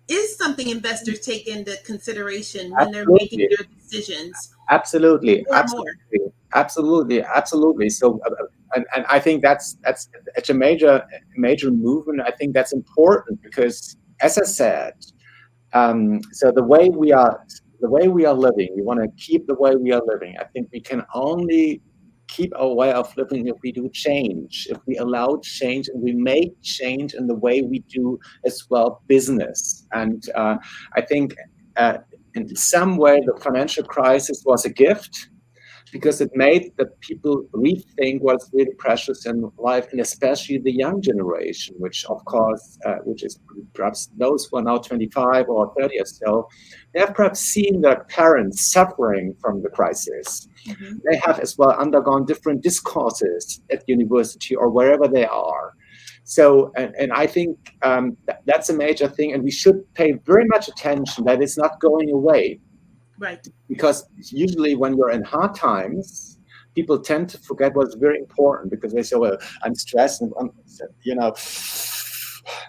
is something investors take into consideration when they're making Absolutely. their decisions Absolutely, more and more. absolutely, absolutely, absolutely. So, and I think that's it's a major movement. I think that's important because, as I said, so the way we are living, we want to keep the way we are living. I think we can only keep our way of living if we do change, if we allow change and we make change in the way we do as well business. And I think uh, in some way the financial crisis was a gift because it made the people rethink what's really precious in life, and especially the young generation, which of course, which is perhaps those who are now 25 or 30 or so, they have perhaps seen their parents suffering from the crisis. Mhm. They have as well undergone different discourses at university or wherever they are. So, and I think that's a major thing, and we should pay very much attention that it's not going away, Right. because usually when you're in hard times, people tend to forget what's very important because they say, "Well, I'm stressed," and you know,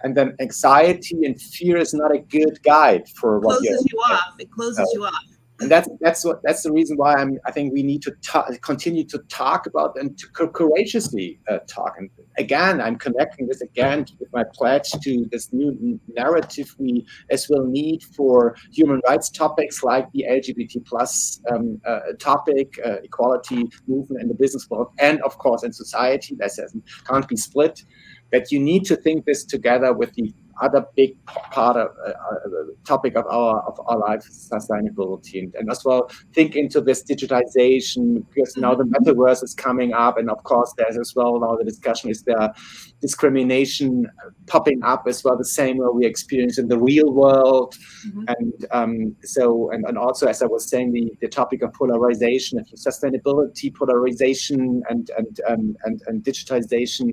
and then anxiety and fear is not a good guide for what you're. Closes you off. It closes you off. And that's the reason why I think we need to continue to talk about and to courageously talk. And again, I'm connecting this again with my pledge to this new narrative we as well need for human rights topics like the LGBT plus topic, equality movement in the business world, and of course in society. That can't be split. That you need to think this together with the other big part of topic of our life, sustainability, and as well think into this digitization, because now the metaverse is coming up, and of course there's as well now the discussion, is there discrimination popping up as well, the same way we experience in the real world. Mhm. And and also, as I was saying, the topic of polarization, sustainability, polarization, and digitization.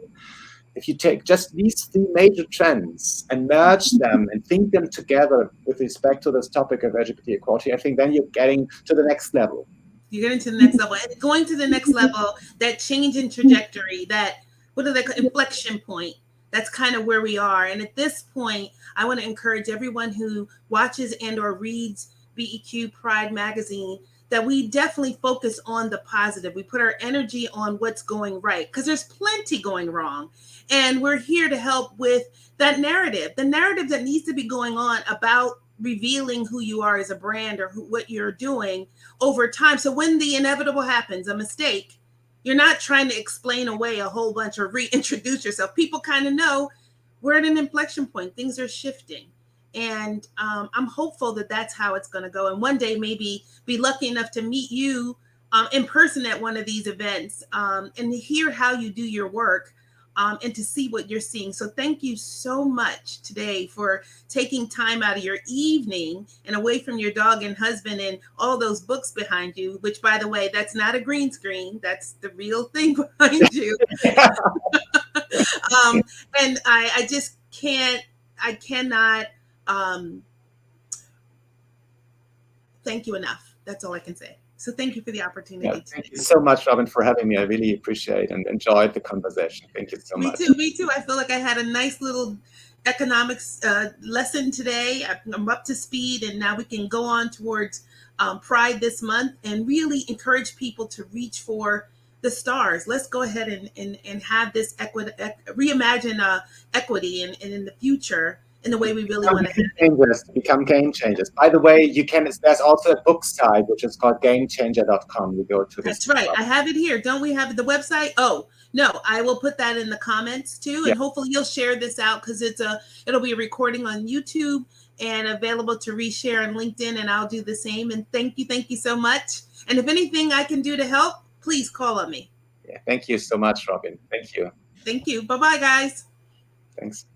If you take just these three major trends and merge them and think them together with respect to this topic of LGBT equality, I think then you're getting to the next level. You're getting to the next level. And going to the next level, that change in trajectory, that what are the inflection point? That's kind of where we are. And at this point, I want to encourage everyone who watches and or reads BEQ Pride magazine that we definitely focus on the positive. We put our energy on what's going right because there's plenty going wrong. And we're here to help with that narrative, the narrative that needs to be going on about revealing who you are as a brand or what you're doing over time. So when the inevitable happens, a mistake, you're not trying to explain away a whole bunch or reintroduce yourself. People kind of know we're at an inflection point. Things are shifting. And I'm hopeful that that's how it's going to go. And one day, maybe be lucky enough to meet you in person at one of these events and to hear how you do your work and to see what you're seeing. So thank you so much today for taking time out of your evening and away from your dog and husband and all those books behind you, which, by the way, that's not a green screen. That's the real thing behind you. um, and I just can't, I cannot thank you enough. That's all I can say. So thank you for the Yeah, opportunity thank you today. so much, Robin, for having me. I really appreciate and enjoyed the conversation. Thank you so Me much. too. Me too. I feel like I had a nice little economics lesson today. I'm up to speed, and now we can go on towards Pride this month and really encourage people to reach for the stars. Let's go ahead and have this reimagine equity and in the future in the way we really want to have it. Become game changers. By the way, there's also a book site which is called gamechanger.com. You go to this That's as right. well. I have it here. Don't we have the website? Oh, no, I will put that in the comments too. Yeah, And hopefully you'll share this out because it'll be a recording on YouTube and available to reshare on LinkedIn. And I'll do the same. And thank you so much. And if anything I can do to help, please call on me. yeah. Thank you so much, Robin. Thank you. Thank you. Bye bye, guys. Thanks.